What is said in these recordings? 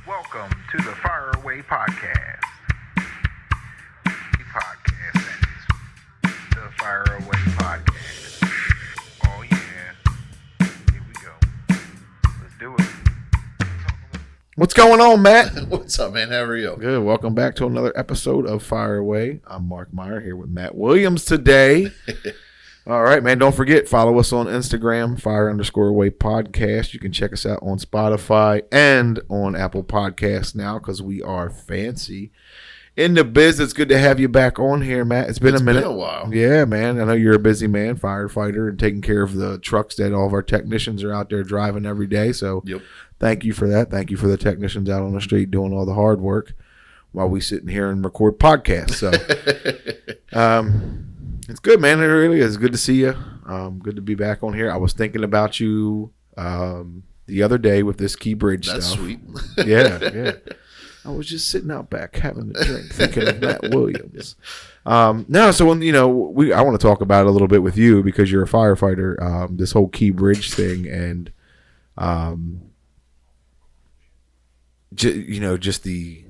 Welcome to the Fire Away Podcast. Podcast that is the Fire Away Podcast. Oh yeah, here we go. Let's do it. What's going on, Matt? What's up, man? How are you? Good. Welcome back to another episode of Fire Away. I'm Mark Meyer here with Matt Williams today. All right, man. Don't forget, follow us on Instagram, Fire_Away Podcast. You can check us out on Spotify and on Apple Podcasts now because we are fancy in the biz. It's good to have you back on here, Matt. It's been a minute. It's been a while. Yeah, man. I know you're a busy man, firefighter, and taking care of the trucks that all of our technicians are out there driving every day. So Thank you for that. Thank you for the technicians out on the street doing all the hard work while we sit in here and record podcasts. So it's good, man. It really is good to see you. Good to be back on here. I was thinking about you the other day with this Key Bridge That's stuff. sweet. Yeah. I was just sitting out back having a drink, thinking of Matt Williams. So when I want to talk about it a little bit with you because you're a firefighter. This whole Key Bridge thing and just the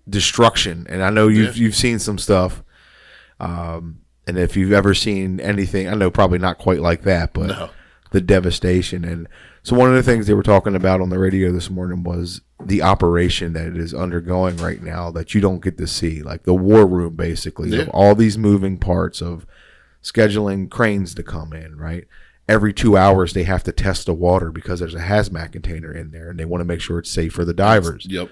destruction. And I know you've seen some stuff. And if you've ever seen anything, I know probably not quite like that, but the devastation. And so one of the things they were talking about on the radio this morning was the operation that it is undergoing right now that you don't get to see, like the war room, basically, of all these moving parts of scheduling cranes to come in, right? Every 2 hours, they have to test the water because there's a hazmat container in there, and they want to make sure it's safe for the divers. Yep.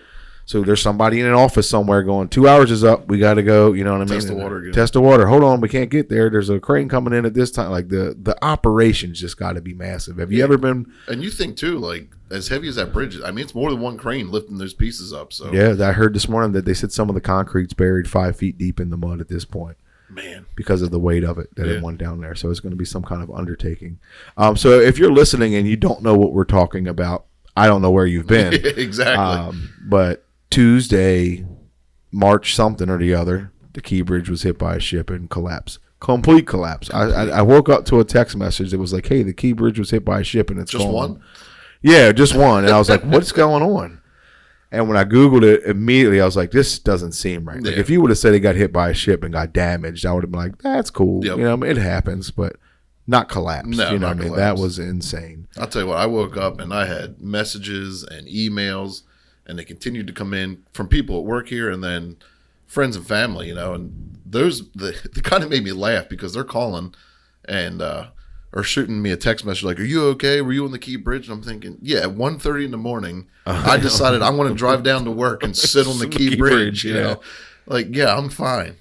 So there's somebody in an office somewhere going, 2 hours is up. We got to go. You know what I mean? Test the water again. Test the water. Hold on. We can't get there. There's a crane coming in at this time. Like the operations just got to be massive. Have you ever been? And you think too, like as heavy as that bridge is, I mean, it's more than one crane lifting those pieces up. So Yeah. I heard this morning that they said some of the concrete's buried 5 feet deep in the mud at this point. Man, Because of the weight of it that it went down there. So it's going to be some kind of undertaking. So if you're listening and you don't know what we're talking about, I don't know where you've been. exactly. But Tuesday, March something or the other, the Key Bridge was hit by a ship and collapsed. Complete collapse. I woke up to a text message that was like, hey, the Key Bridge was hit by a ship and it's Just gone. one? Yeah, just one. And I was like, what's going on? And when I Googled it immediately, I was like, this doesn't seem right. Like, if you would have said it got hit by a ship and got damaged, I would have been like, that's cool. Yep. You know, I mean, it happens, but not collapsed. No, you know not what I mean? collapsed. That was insane. I'll tell you what, I woke up and I had messages and emails, and they continued to come in from people at work here and then friends and family, and they kind of made me laugh because they're calling and or shooting me a text message like, are you okay? Were you on the Key Bridge? And I'm thinking, yeah, at 1:30 in the morning, I decided I'm going to drive down to work and sit on the Key Bridge, you know? Like, yeah, I'm fine.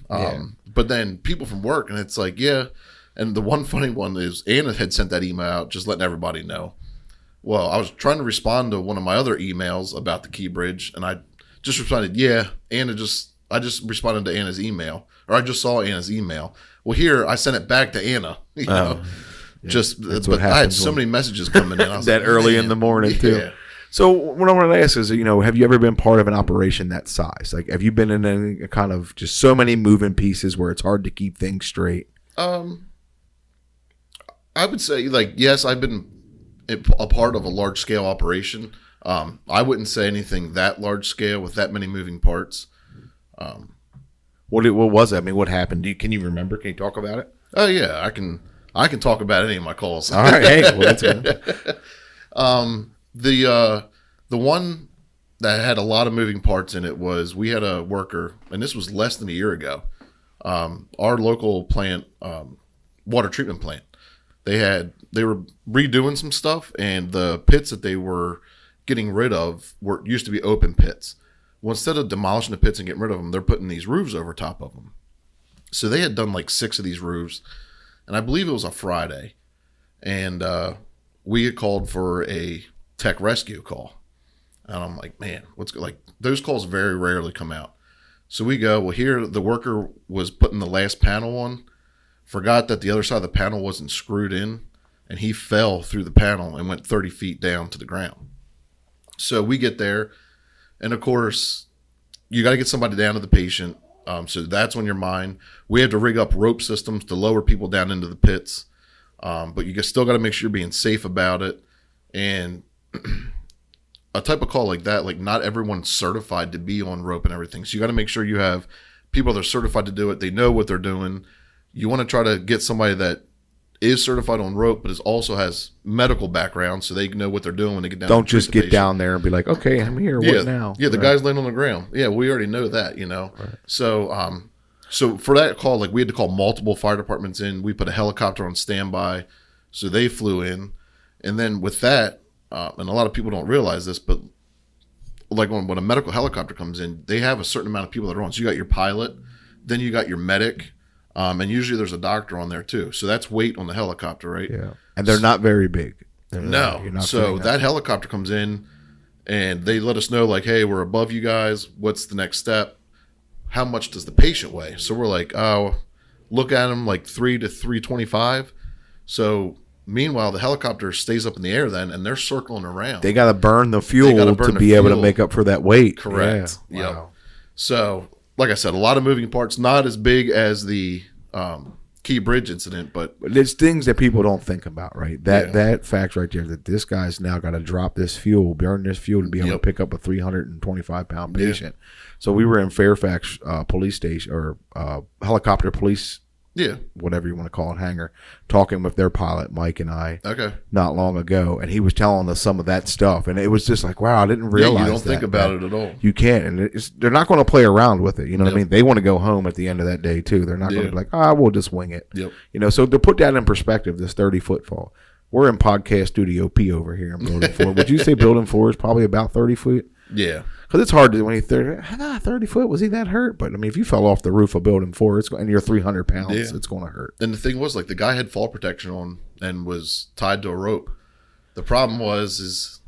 But then people from work, and it's like, yeah. And the one funny one is Anna had sent that email out just letting everybody know. Well, I was trying to respond to one of my other emails about the Key Bridge, and I just responded, yeah, I just responded to Anna's email, or I just saw Anna's email. Well, here, I sent it back to Anna, you know. But I had so many messages coming in. I was that like, early in the morning, too. Yeah. So what I want to ask is, have you ever been part of an operation that size? Like, have you been in any kind of just so many moving pieces where it's hard to keep things straight? I would say, like, yes, I've been a part of a large scale operation. I wouldn't say anything that large scale with that many moving parts. What was it? I mean, what happened? Can you remember? Can you talk about it? Oh yeah, I can talk about any of my calls. All right, hey, well, that's good. The one that had a lot of moving parts in it was we had a worker, and this was less than a year ago. Our local plant, water treatment plant, they were redoing some stuff, and the pits that they were getting rid of used to be open pits. Well, instead of demolishing the pits and getting rid of them, they're putting these roofs over top of them. So they had done like 6 of these roofs, and I believe it was a Friday, and we had called for a tech rescue call. And I'm like, man, those calls very rarely come out. So we go, well, here the worker was putting the last panel on, forgot that the other side of the panel wasn't screwed in, and he fell through the panel and went 30 feet down to the ground. So we get there, and of course, you got to get somebody down to the patient. So that's on your mind. We have to rig up rope systems to lower people down into the pits. But you still got to make sure you're being safe about it. And a type of call like that, like not everyone's certified to be on rope and everything. So you got to make sure you have people that are certified to do it. They know what they're doing. You want to try to get somebody that is certified on rope, but also has medical background, so they know what they're doing when they get down. Don't just get down there and be like, okay, I'm here. What now? Yeah, the guy's laying on the ground. Yeah, we already know that, you know. Right. So, so for that call, like we had to call multiple fire departments in. We put a helicopter on standby, so they flew in, and then with that, and a lot of people don't realize this, but like when a medical helicopter comes in, they have a certain amount of people that are on. So you got your pilot, then you got your medic. And usually there's a doctor on there too. So that's weight on the helicopter, right? Yeah. And they're not very big. No. So that helicopter comes in and they let us know like, hey, we're above you guys. What's the next step? How much does the patient weigh? So we're like, oh, look at him like 3 to 325. So meanwhile, the helicopter stays up in the air then and they're circling around. They got to burn the fuel to be able to make up for that weight. Correct. Yeah. Wow. So like I said, a lot of moving parts, not as big as the Key Bridge incident, but it's things that people don't think about, right? That fact right there, that this guy's now got to drop this fuel, burn this fuel to be able to pick up a 325-pound patient. So we were in Fairfax police station or helicopter police, whatever you want to call it, hangar, talking with their pilot, Mike and I, not long ago, and he was telling us some of that stuff, and it was just like, wow, I didn't realize. You don't think about it at all. You can't, and they're not going to play around with it. You know what I mean? They want to go home at the end of that day too. They're not going to be like, we'll just wing it. You know, so to put that in perspective, this 30-foot fall. We're in podcast studio P over here in Building 4. Would you say Building 4 is probably about 30 feet? Yeah. Because it's hard to, when you 30 foot, was he that hurt? But I mean, if you fell off the roof of Building 4 and you're 300 pounds, it's going to hurt. And the thing was, like, the guy had fall protection on and was tied to a rope. The problem is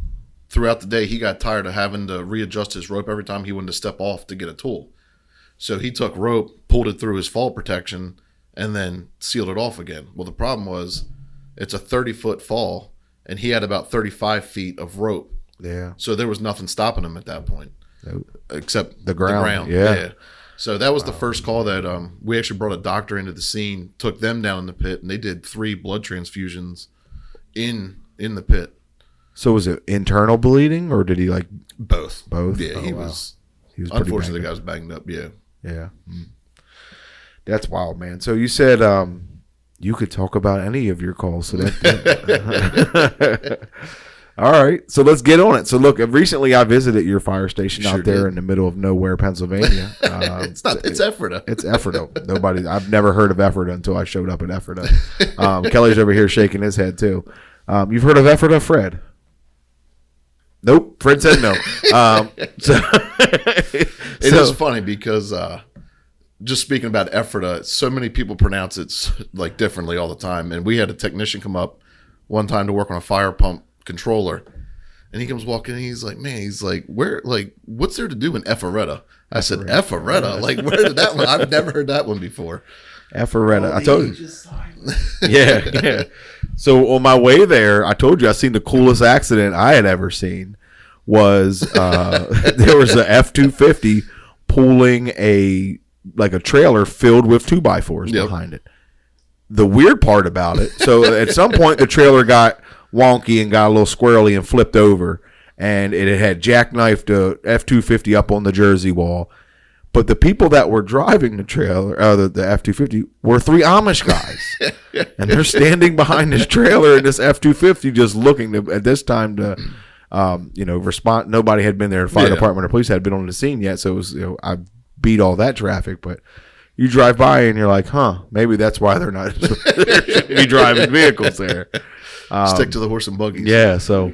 throughout the day, he got tired of having to readjust his rope every time he wanted to step off to get a tool. So he took rope, pulled it through his fall protection, and then sealed it off again. Well, the problem was it's a 30-foot fall, and he had about 35 feet of rope. Yeah. So there was nothing stopping him at that point, except the ground. Yeah. So that was the first call that we actually brought a doctor into the scene, took them down in the pit, and they did 3 blood transfusions in the pit. So was it internal bleeding, or did he like both? Both. Yeah, he was. Unfortunately, the guy was banged up. Yeah. Yeah. That's wild, man. So you said you could talk about any of your calls. So that. All right, so let's get on it. So look, recently I visited your fire station out there in the middle of nowhere, Pennsylvania. It's Ephrata. It's Ephrata. I've never heard of Ephrata until I showed up at Ephrata. Kelly's over here shaking his head too. You've heard of Ephrata, Fred? Nope. Fred said no. It is funny because just speaking about Ephrata, so many people pronounce it like differently all the time. And we had a technician come up one time to work on a fire pump controller, and he comes walking in, he's like, where, like, what's there to do in Ephrata? I said, Ephrata? Like, where did that one? I've never heard that one before. Ephrata. I told you. Yeah. So on my way there, I told you I seen the coolest accident I had ever seen was there was a F-250 pulling a trailer filled with 2x4s behind it. The weird part about it, so at some point the trailer got wonky and got a little squirrely and flipped over, and it had jackknifed a F-250 up on the Jersey wall. But the people that were driving the trailer, the F-250, were 3 Amish guys, and they're standing behind this trailer in this F-250, just looking to, at this time to, respond. Nobody had been there. The fire department or police had been on the scene yet, so it was, I beat all that traffic, but. You drive by and you're like, maybe that's why they're not there shouldn't be driving vehicles there. Stick to the horse and buggies. Yeah, so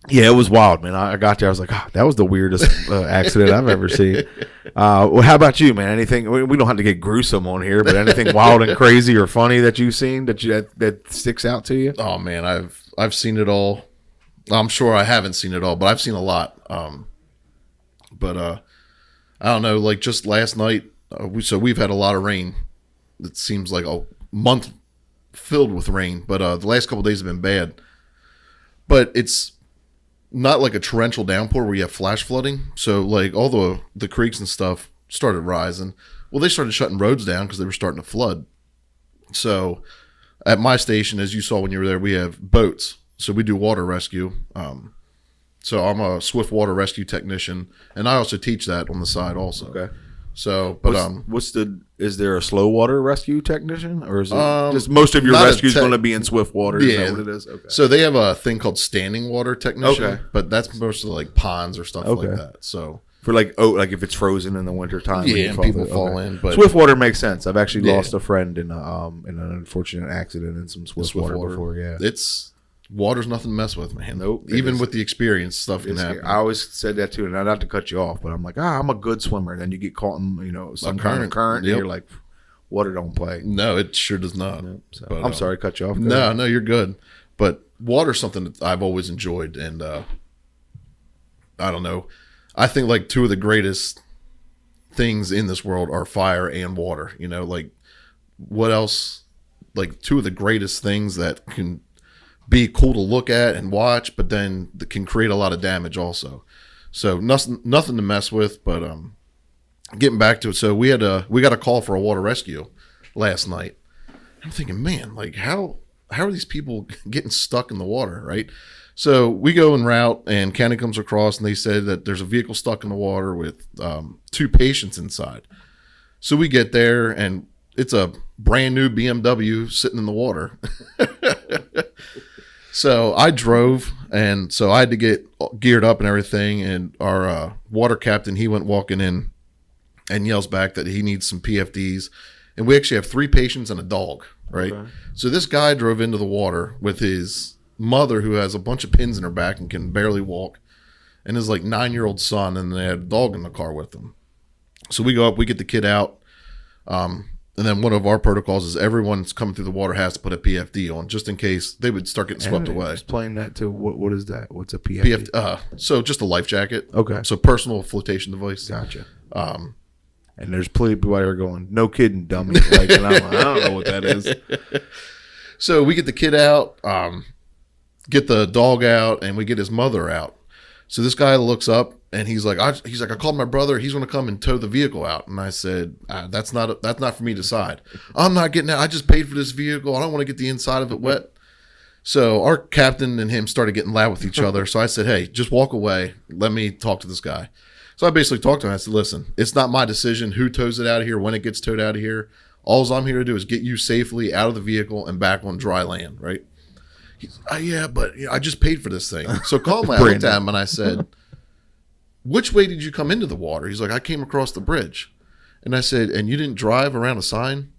it was wild, man. I got there, I was like, that was the weirdest accident I've ever seen. Well, how about you, man? Anything? We don't have to get gruesome on here, but anything wild and crazy or funny that you've seen that sticks out to you? Oh man, I've seen it all. I'm sure I haven't seen it all, but I've seen a lot. But I don't know. Like just last night. We've had a lot of rain. It seems like a month filled with rain, but the last couple of days have been bad. But it's not like a torrential downpour where you have flash flooding. So like all the creeks and stuff started rising. Well, they started shutting roads down because they were starting to flood. So at my station, as you saw when you were there, we have boats. So we do water rescue. So I'm a swift water rescue technician, and I also teach that on the side also. Okay. So, but is there a slow water rescue technician, or is it just most of your not a rescues going to be in swift water? Is that what it is? Okay. So they have a thing called standing water technician, Okay. but that's mostly like ponds or stuff like that. So For like if it's frozen in the winter time, yeah, and people fall in. But swift water makes sense. I've actually lost a friend in an unfortunate accident in some swift water before. Yeah, it's water's nothing to mess with, man. Nope. Even with the experience, stuff can happen. I always said that too, and not to cut you off, but I'm like, I'm a good swimmer. And then you get caught in some kind of current, and you're like, water don't play. No, it sure does not. So, but, I'm sorry, cut you off. No, you're good. But water's something that I've always enjoyed, and I don't know. I think like two of the greatest things in this world are fire and water. You know, like what else? Like two of the greatest things that can be cool to look at and watch, but then that can create a lot of damage also. So nothing to mess with. But getting back to it, so we got a call for a water rescue last night. I'm thinking, man, like how are these people getting stuck in the water, right? So we go en route, and county comes across, and they said that there's a vehicle stuck in the water with 2 patients inside. So we get there, and it's a brand new BMW sitting in the water. So I drove, and so I had to get geared up and everything. And our water captain, he went walking in and yells back that he needs some PFDs. And we actually have 3 patients and a dog, right? Okay. So this guy drove into the water with his mother, who has a bunch of pins in her back and can barely walk, and his like 9-year-old son, and they had a dog in the car with them. So we go up, we get the kid out. And then one of our protocols is everyone's coming through the water has to put a PFD on, just in case they would start getting swept away. Explain that to what is that? What's a PFD? So just a life jacket. Okay. So personal flotation device. Gotcha. And there's plenty of people out here going, no kidding, dummy. Like, and I don't know what that is. So we get the kid out, get the dog out, and we get his mother out. So this guy looks up, and he's like, I called my brother. He's going to come and tow the vehicle out. And I said, that's not for me to decide. I'm not getting out. I just paid for this vehicle. I don't want to get the inside of it wet. So our captain and him started getting loud with each other. So I said, hey, just walk away. Let me talk to this guy. So I basically talked to him. I said, listen, it's not my decision who tows it out of here, when it gets towed out of here. All I'm here to do is get you safely out of the vehicle and back on dry land, right? He's, yeah, but I just paid for this thing. So calmly, I looked at him and I said, which way did you come into the water? He's like, I came across the bridge. And I said, and you didn't drive around a sign?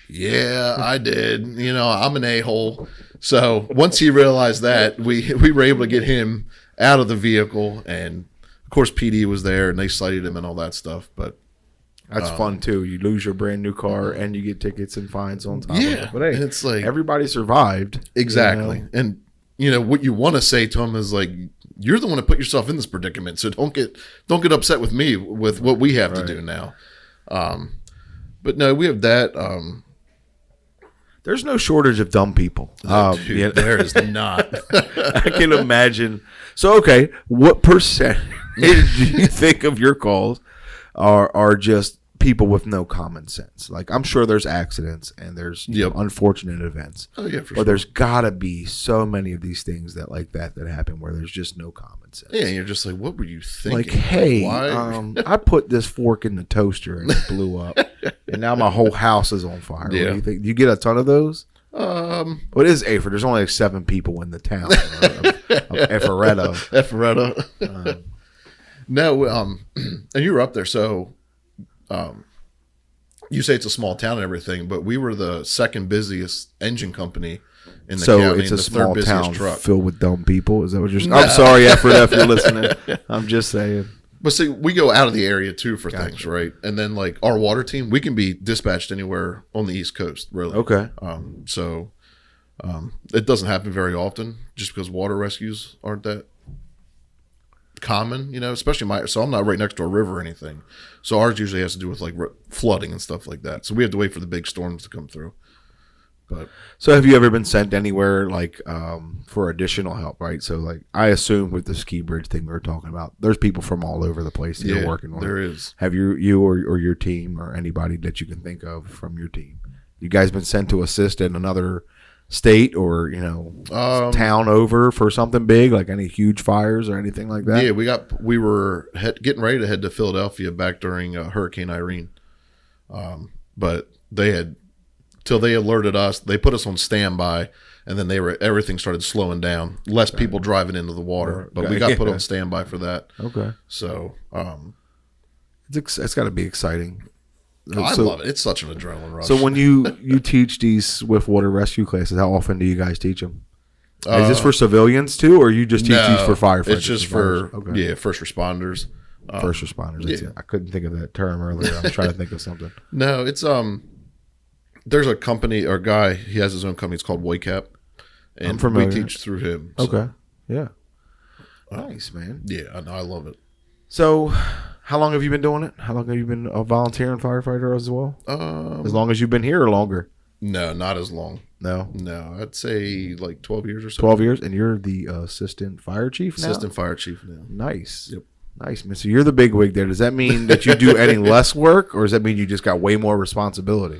Yeah, I did. You know, I'm an a-hole. So once he realized that, we were able to get him out of the vehicle. And, of course, PD was there, and they cited him and all that stuff. But that's fun, too. You lose your brand new car, and you get tickets and fines on top of it. But, hey, it's like everybody survived. Exactly. You know? And, you know, what you want to say to him is, like, you're the one that put yourself in this predicament, so don't get upset with me with what we have to do now. But no, we have that. There's no shortage of dumb people. Dude, there is not. I can imagine. So, okay, what percentage do you think of your calls are just people with no common sense? Like, I'm sure there's accidents and there's unfortunate events. Oh yeah, for sure. But there's gotta be so many of these things that happen where there's just no common sense. Yeah, and you're just like, what were you thinking? Like, hey, I put this fork in the toaster and it blew up, and now my whole house is on fire. Yeah. What do you think? Do you get a ton of those? What is Aford? There's only like 7 people in the town of Ephrata. Ephrata. No, and you were up there, so you say it's a small town and everything, but we were the second busiest engine company in the county. So it's a small town truck filled with dumb people. Is that what you're saying? No. I'm sorry, Ephrata, if you're listening. I'm just saying. But see, we go out of the area too for things, right? And then like our water team, we can be dispatched anywhere on the East Coast, really. Okay. So it doesn't happen very often, just because water rescues aren't that common, you know, especially so I'm not right next to a river or anything. So ours usually has to do with like flooding and stuff like that. So we have to wait for the big storms to come through. But so have you ever been sent anywhere like for additional help, right? So like I assume with the ski bridge thing we were talking about, there's people from all over the place that you're working with. There is. Have you or your team or anybody that you can think of from your team? You guys been sent to assist in another state or town over for something big, like any huge fires or anything like that? Yeah, we were getting ready to head to Philadelphia back during Hurricane Irene, but till they alerted us, they put us on standby, and then everything started slowing down. Less people driving into the water, but we got put on standby for that. Okay, so it's got to be exciting. I love it. It's such an adrenaline rush. So when you teach these swift water rescue classes, how often do you guys teach them? Is this for civilians too, or you just teach these for firefighters? It's just for first responders. First responders. I couldn't think of that term earlier. I'm trying to think of something. No, it's there's a company or guy. He has his own company. It's called Whitecap, and I'm familiar. we teach through him. So. Okay, yeah, nice, man. Yeah, I know. I love it. So, how long have you been doing it? How long have you been a volunteering firefighter as well? As long as you've been here or longer? No, not as long. No, I'd say like 12 years or so. 12 years, and you're the assistant fire chief now? Assistant fire chief now. Nice. Yep. Nice, man. So you're the big wig there. Does that mean that you do any less work, or does that mean you just got way more responsibility?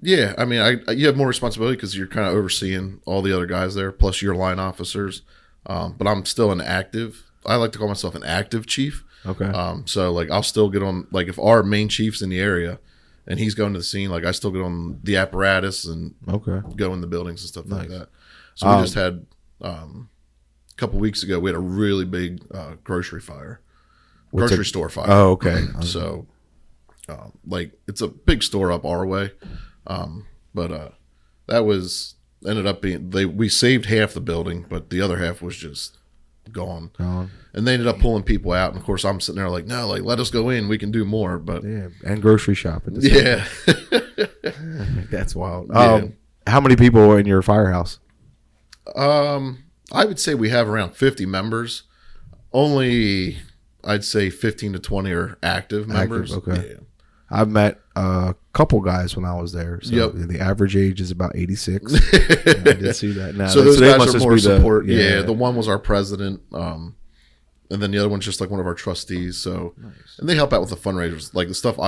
Yeah, I mean, you have more responsibility because you're kind of overseeing all the other guys there, plus your line officers. But I'm still I like to call myself an active chief. Okay. So like I'll still get on, like if our main chief's in the area and he's going to the scene, like I still get on the apparatus and go in the buildings and stuff like that. So we just had a couple weeks ago, we had a really big grocery store fire. Oh, okay. So like it's a big store up our way. But that ended up being, we saved half the building, but the other half was just gone. And they ended up pulling people out. And of course I'm sitting there like, no, like let us go in. We can do more. But yeah, and grocery shop at the same time. That's wild. How many people are in your firehouse? I would say we have around 50 members. Only I'd say 15 to 20 are active members. Okay. Yeah. I've met a couple guys when I was there. So the average age is about 86. I did see that. Now, so those guys are more support. The one was our president. And then the other one's just like one of our trustees. So, and they help out with the fundraisers, like the stuff.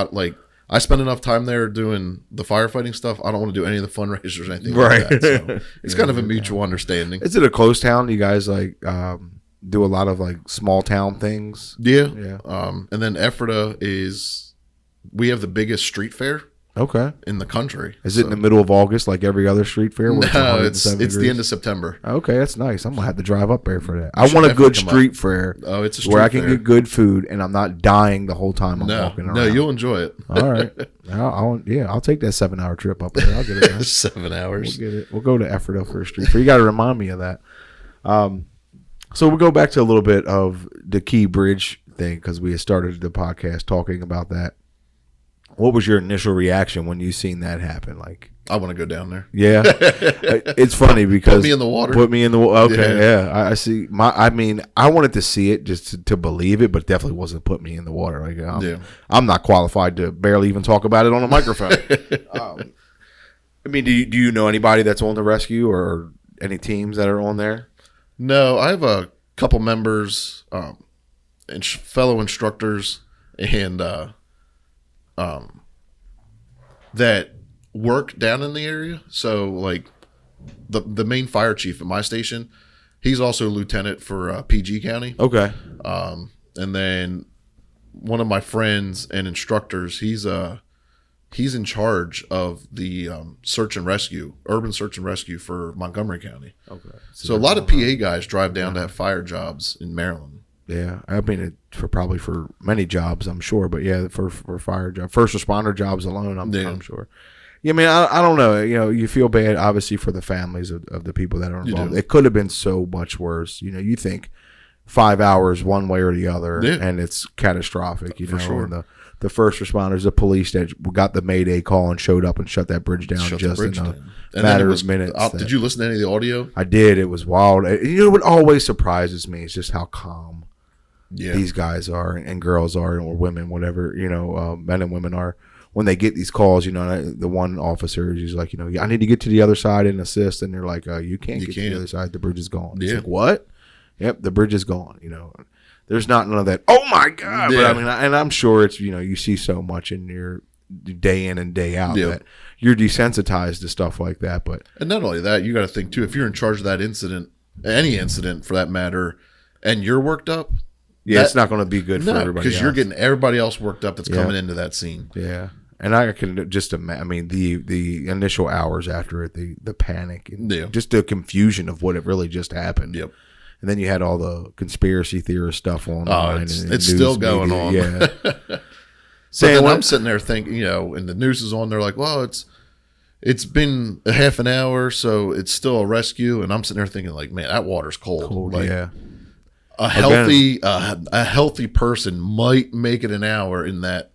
I spend enough time there doing the firefighting stuff. I don't want to do any of the fundraisers or anything like that. So it's kind of a mutual understanding. Is it a close town? You guys like do a lot of like small town things? Yeah. And then Ephrata we have the biggest street fair. Okay. In the country. Is it in the middle of August like every other street fair? No, it's the end of September. Okay, that's nice. I'm going to have to drive up there for that. I want a good street fair. Oh, it's a street where I can get good food and I'm not dying the whole time I'm walking around. No, you'll enjoy it. All right. I'll take that 7-hour trip up there. I'll get it. 7 hours. We'll get it. We'll go to Ephrata for a street fair. You got to remind me of that. So we'll go back to a little bit of the Key Bridge thing because we had started the podcast talking about that. What was your initial reaction when you seen that happen? Like, I want to go down there. Yeah, it's funny because put me in the water. Okay, yeah. I see. I wanted to see it just to believe it, but definitely wasn't put me in the water. Like, I'm not qualified to barely even talk about it on a microphone. Do you know anybody that's on the rescue or any teams that are on there? No, I have a couple members, and fellow instructors, and that work down in the area. So like the main fire chief at my station, he's also a lieutenant for PG County. Okay. And then one of my friends and instructors, he's in charge of the search and rescue, urban search and rescue for Montgomery County. Okay. So a lot of PA guys drive down to have fire jobs in Maryland. Yeah, I mean, probably for many jobs, I'm sure, but yeah, for fire job, first responder jobs alone, I'm sure. Yeah, I mean, I don't know. You feel bad, obviously, for the families of the people that are involved. It could have been so much worse. You think 5 hours one way or the other, and it's catastrophic. For sure. And the first responders, the police that got the Mayday call and showed up and shut that bridge down in a matter of minutes. Did you listen to any of the audio? I did. It was wild. What always surprises me is just how calm these guys are and girls are, or women, whatever, men and women are, when they get these calls. The one officer is like, I need to get to the other side and assist, and they're like, you can't get to the other side, the bridge is gone. It's like, what? Yep, the bridge is gone. There's not none of that, oh my God. But and I'm sure it's, you see so much in your day in and day out that you're desensitized to stuff like that. But and not only that, you got to think too, if you're in charge of that incident, any incident for that matter, and you're worked up, it's not going to be good for everybody because else. you're getting everybody else worked up that's coming into that scene. Yeah. And I can just imagine, I mean, the initial hours after it, the panic, and just the confusion of what it really just happened. Yep. And then you had all the conspiracy theorist stuff online. It's still going on. Yeah. So then I'm sitting there thinking, and the news is on. They're like, well, it's been a half an hour, so it's still a rescue. And I'm sitting there thinking, like, man, that water's cold. Like, yeah. A healthy person might make it an hour in that.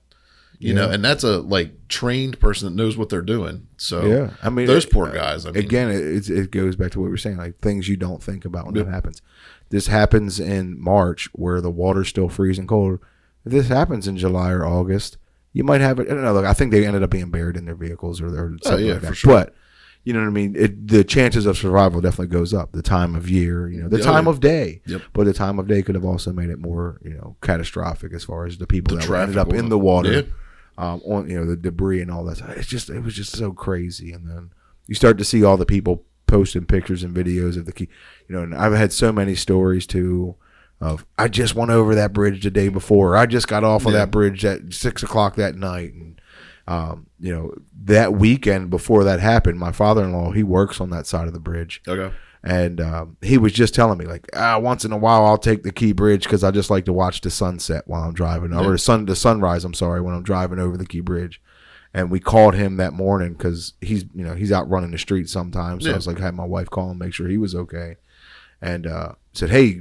You know, and that's a trained person that knows what they're doing. So yeah, I mean, those poor guys. I mean, again, it goes back to what we were saying, like things you don't think about when that happens. This happens in March where the water's still freezing cold. If this happens in July or August, you might have it. I don't know. Look, I think they ended up being buried in their vehicles or something like that. For sure. But you know what I mean? The chances of survival definitely goes up. The time of year, the time of day. Yep. But the time of day could have also made it more, catastrophic as far as the people that ended up in the water. Yeah. On the debris and all that. It was just so crazy. And then you start to see all the people posting pictures and videos of the key. And I've had so many stories too of I just went over that bridge the day before. I just got off of that bridge at 6:00 that night. And that weekend before that happened, my father-in-law, he works on that side of the bridge. Okay. And he was just telling me, like, once in a while I'll take the Key Bridge because I just like to watch the sunset while I'm driving, or the sunrise. I'm sorry, when I'm driving over the Key Bridge. And we called him that morning because he's out running the street sometimes. So I was like, I had my wife call him, make sure he was okay, and said, hey,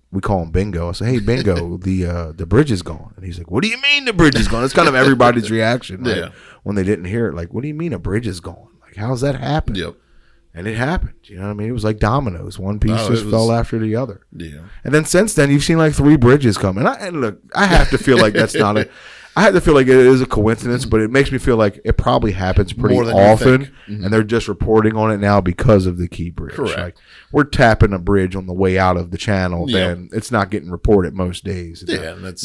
we call him Bingo. I said, hey, Bingo, the bridge is gone. And he's like, what do you mean the bridge is gone? It's kind of everybody's reaction, right? When they didn't hear it. Like, what do you mean a bridge is gone? Like, how's that happen? Yep. And it happened. You know what I mean? It was like dominoes. One piece fell after the other. Yeah. And then since then, you've seen like 3 bridges come. And look, I have to feel like that's not I have to feel like it is a coincidence, but it makes me feel like it probably happens pretty often. And they're just reporting on it now because of the Key Bridge. Correct. Like, we're tapping a bridge on the way out of the channel, then it's not getting reported most days.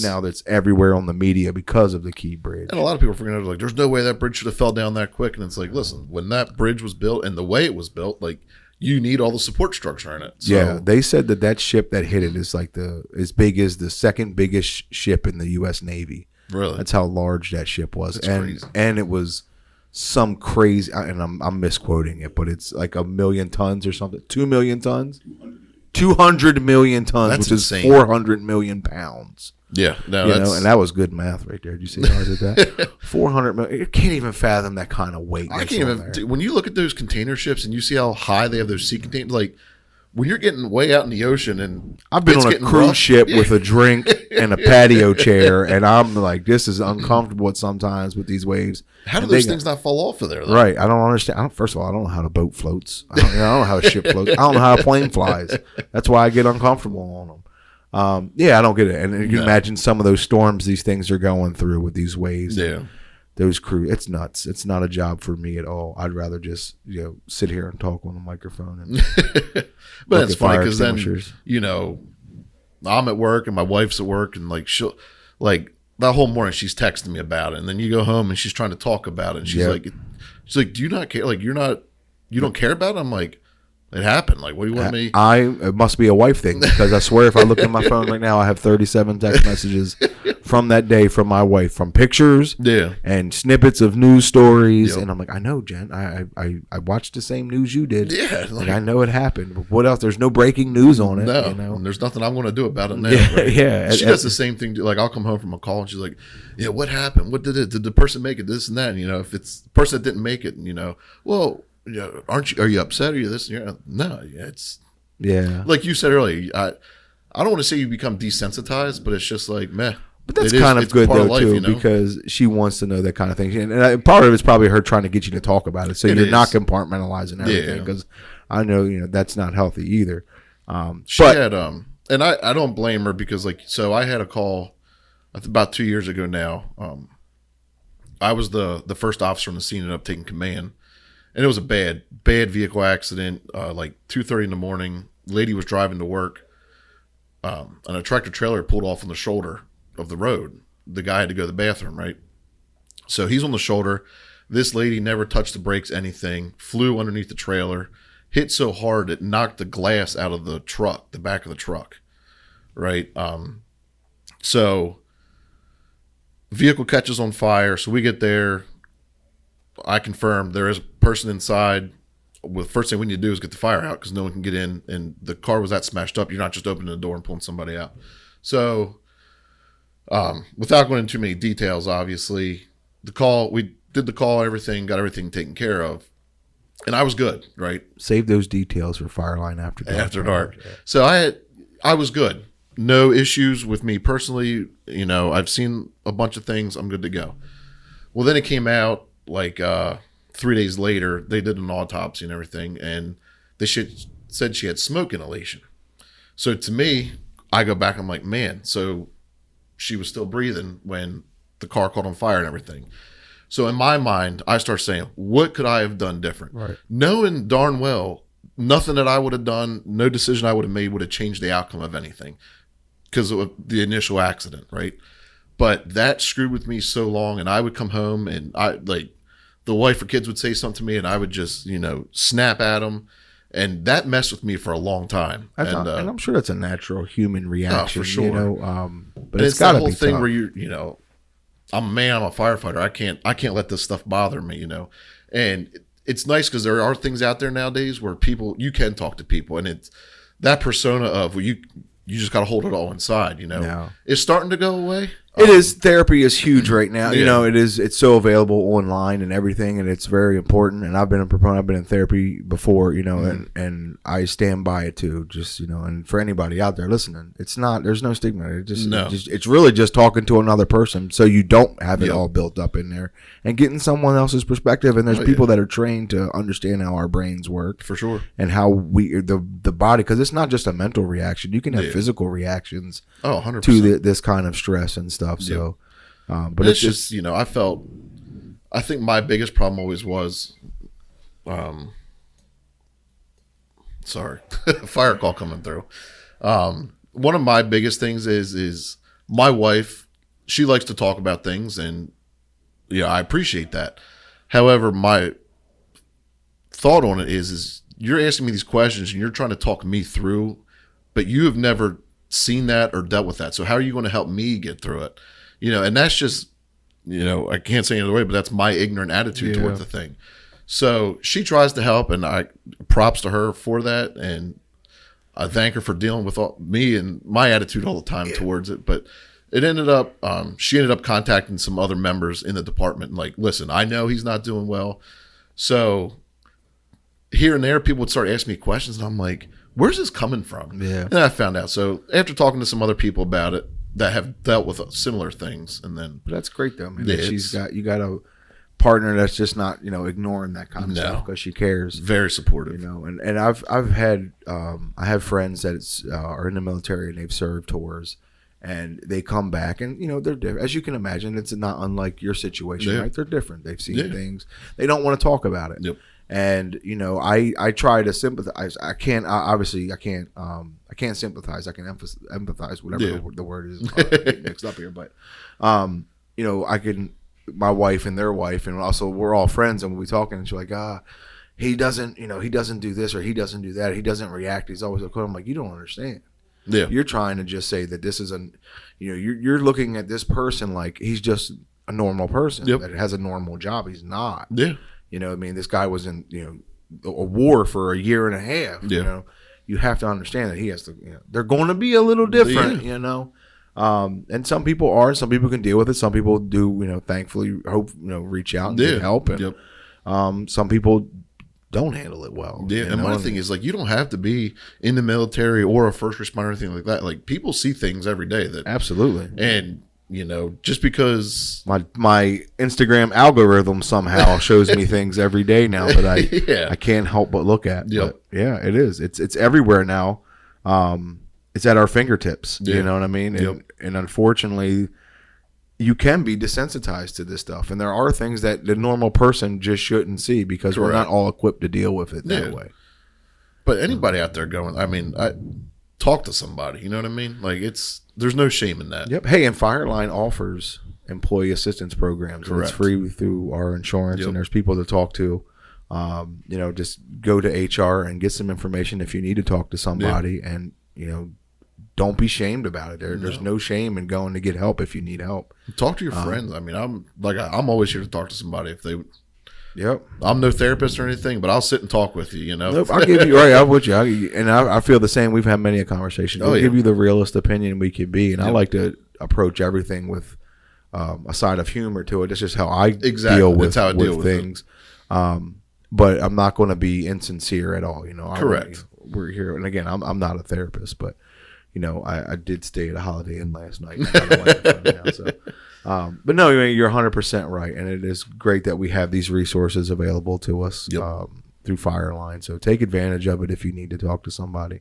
Now that's everywhere on the media because of the Key Bridge. And a lot of people are forgetting, like, there's no way that bridge should have fell down that quick. And it's like, listen, when that bridge was built and the way it was built, like, you need all the support structure in it. So, yeah, they said that ship that hit it is like as big as the second biggest ship in the U.S. Navy. Really? That's how large that ship was. That's crazy. And it was some crazy, and I'm misquoting it, but it's like 1 million tons or something. 2 million tons? 200 million tons, That's which insane. is 400 million pounds. Yeah. No, and that was good math right there. Did you see how I did that? 400 million. You can't even fathom that kind of weight. I can't even. When you look at those container ships and you see how high they have those sea containers, like, when you're getting way out in the ocean and I've been on a cruise ship with a drink and a patio chair, and I'm like, this is uncomfortable sometimes with these waves. How do those things not fall off of there, though? Right. I don't understand. First of all, I don't know how a boat floats. I don't know how a ship floats. I don't know how a plane flies. That's why I get uncomfortable on them. I don't get it. And you can imagine some of those storms these things are going through with these waves. Yeah. Those crew, it's nuts. It's not a job for me at all. I'd rather just sit here and talk on the microphone. And but it's funny because then I'm at work and my wife's at work, and like she'll that whole morning she's texting me about it, and then you go home and she's trying to talk about it, and she's like, do you not care? Like, you don't care about it? I'm like, it happened. Like, what do you want me? It must be a wife thing, because I swear if I look at my phone right now, I have 37 text messages from that day from my wife, from pictures and snippets of news stories. And I'm like, I know, Jen. I watched the same news you did. Yeah. Like, I know it happened. But what else? There's no breaking news on it. No. And there's nothing I'm going to do about it now. Right? Yeah. She does the same thing. Like, I'll come home from a call and she's like, yeah, what happened? What did the person make it? This and that. And, if it's the person that didn't make it, well, yeah, are you upset? Are you this? No, it's like you said earlier. I don't want to say you become desensitized, but it's just like, meh. But that's kind of good though too, because she wants to know that kind of thing, and part of it's probably her trying to get you to talk about it, so you're not compartmentalizing everything. Because I know that's not healthy either. She had and I don't blame her, because I had a call about 2 years ago now. I was the first officer on the scene, ended up taking command. And it was a bad vehicle accident, like 2:30 in the morning. Lady was driving to work, and a tractor trailer pulled off on the shoulder of the road. The guy had to go to the bathroom, right? So he's on the shoulder. This lady never touched the brakes, anything, flew underneath the trailer, hit so hard it knocked the glass out of the truck, the back of the truck, right? So vehicle catches on fire. So we get there. I confirm there is a person inside. Well, the first thing we need to do is get the fire out because no one can get in, and the car was that smashed up. You're not just opening the door and pulling somebody out. So, without going into too many details, obviously, we did the call, everything, got everything taken care of, and I was good, right? Save those details for Fireline After Dark. After dark. So I was good. No issues with me personally. You know, I've seen a bunch of things. I'm good to go. Well, then it came out like 3 days later, they did an autopsy and everything, and they said she had smoke inhalation. So to me, I go back, I'm like, man, so she was still breathing when the car caught on fire and everything. So in my mind, I start saying, what could I have done different? Right. Knowing darn well, nothing that I would have done, no decision I would have made would have changed the outcome of anything because of the initial accident, right? But that screwed with me so long, and I would come home and the wife or kids would say something to me, and I would just, snap at them. And that messed with me for a long time. And I'm sure that's a natural human reaction. for sure. But it's got to be that whole thing tough. where I'm a man, I'm a firefighter. I can't let this stuff bother me, And it's nice because there are things out there nowadays where you can talk to people, and it's that persona of you just got to hold it all inside, Yeah. It's starting to go away. It is. Therapy is huge right now. Yeah. It's so available online and everything, and it's very important. And I've been a proponent. I've been in therapy before, and I stand by it too. Just, and for anybody out there listening, there's no stigma. It's really just talking to another person so you don't have it all built up in there and getting someone else's perspective. And there's people that are trained to understand how our brains work. For sure. And how the body, because it's not just a mental reaction. You can have physical reactions 100%. to this kind of stress and stuff. So, but it's just I think my biggest problem always was, sorry, fire call coming through. One of my biggest things is my wife, she likes to talk about things, and I appreciate that. However, my thought on it is you're asking me these questions and you're trying to talk me through, but you have never seen that or dealt with that. So how are you going to help me get through it? And that's just, I can't say any other way, but that's my ignorant attitude towards the thing. So she tries to help, and I props to her for that. And I thank her for dealing with me and my attitude all the time towards it. But it ended up, she ended up contacting some other members in the department. Like, listen, I know he's not doing well. So here and there, people would start asking me questions, and I'm like, where's this coming from? Yeah. And I found out. So after talking to some other people about it that have dealt with similar things, and then But that's great though, man. Yeah, that you got a partner that's just not ignoring that kind of stuff because she cares. very supportive. And I've had I have friends that are in the military and they've served tours, and they come back and they're different. As you can imagine, it's not unlike your situation, right? They're different. They've seen things. They don't want to talk about it. Yep. And I try to sympathize. I can't sympathize. I can empathize, whatever the word is mixed up here. But I can, my wife and their wife, and also we're all friends, and we'll be talking, and she's like, he doesn't do this or he doesn't do that. He doesn't react. He's always okay. I'm like, you don't understand. Yeah. You're trying to just say that this is you're looking at this person like he's just a normal person that has a normal job. He's not. Yeah. This guy was in, a war for a year and a half. Yeah. You have to understand that he has to, they're going to be a little different, and some people can deal with it. Some people do, thankfully reach out and get help. And some people don't handle it well. Yeah. And my thing is you don't have to be in the military or a first responder or anything like that. Like people see things every day that absolutely. And just because my Instagram algorithm somehow shows me things every day now that I can't help but look at. Yep. But yeah, it is. It's everywhere now. It's at our fingertips. Yeah. You know what I mean? And unfortunately, you can be desensitized to this stuff, and there are things that the normal person just shouldn't see because we're not all equipped to deal with it that way. But anybody out there talk to somebody. You know what I mean? Like there's no shame in that. Yep. Hey, and Fireline offers employee assistance programs. And it's Correct. free through our insurance, Yep. and there's people to talk to. Just go to HR and get some information if you need to talk to somebody, and don't be shamed about it. There's no shame in going to get help if you need help. Talk to your friends. I mean, I'm always here to talk to somebody if they. Yep. I'm no therapist or anything, but I'll sit and talk with you. Nope, I'll give you right. I'm with you, I feel the same. We've had many conversations. We'll give you the realest opinion we could be, and I like to approach everything with a side of humor to it. That's just how I deal with, That's how I deal with things. But I'm not going to be insincere at all. Correct. We're here, and again, I'm not a therapist, but I did stay at a Holiday Inn last night. But no, you're 100% right, and it is great that we have these resources available to us through Fireline. So take advantage of it if you need to talk to somebody.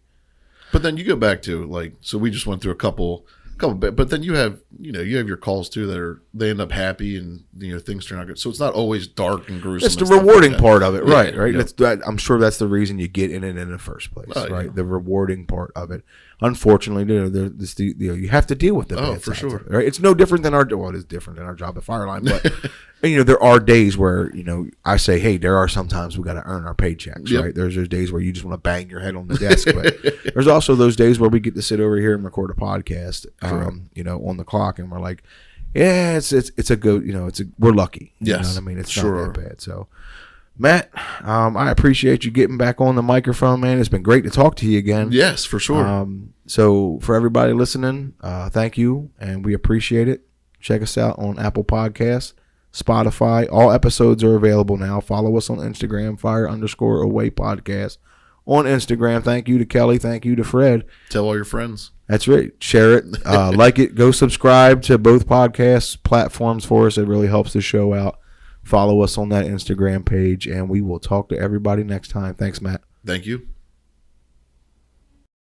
But then you go back to so we just went through a couple, but then you have your calls too that they end up happy and things turn out good. So it's not always dark and gruesome. It's the and stuff rewarding like that. part of it, right? Yeah, Right. yeah. I'm sure that's the reason you get in it in the first place, Oh, right? yeah. The rewarding part of it. Unfortunately, you have to deal with the bad for sides sure. of it, right? It's no different than it is different than our job at Fireline, but there are days where I say, hey, there are sometimes we got to earn our paychecks, Yep. right? There's days where you just want to bang your head on the desk, but there's also those days where we get to sit over here and record a podcast, on the clock, and we're like, yeah, it's a good, we're lucky. You know Yes, what I mean? It's sure. not that bad. So, Matt, I appreciate you getting back on the microphone, man. It's been great to talk to you again. Yes, for sure. So for everybody listening, thank you, and we appreciate it. Check us out on Apple Podcasts, Spotify. All episodes are available now. Follow us on Instagram, _away podcast on Instagram. Thank you to Kelly. Thank you to Fred. Tell all your friends. That's right. Share it. Like it. Go subscribe to both podcast platforms for us. It really helps the show out. Follow us on that Instagram page, and we will talk to everybody next time. Thanks, Matt. Thank you.